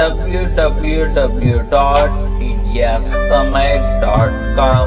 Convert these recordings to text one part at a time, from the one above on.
www.indiasamy.com۔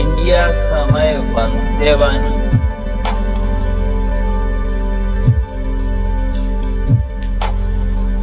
@IndiaSamy17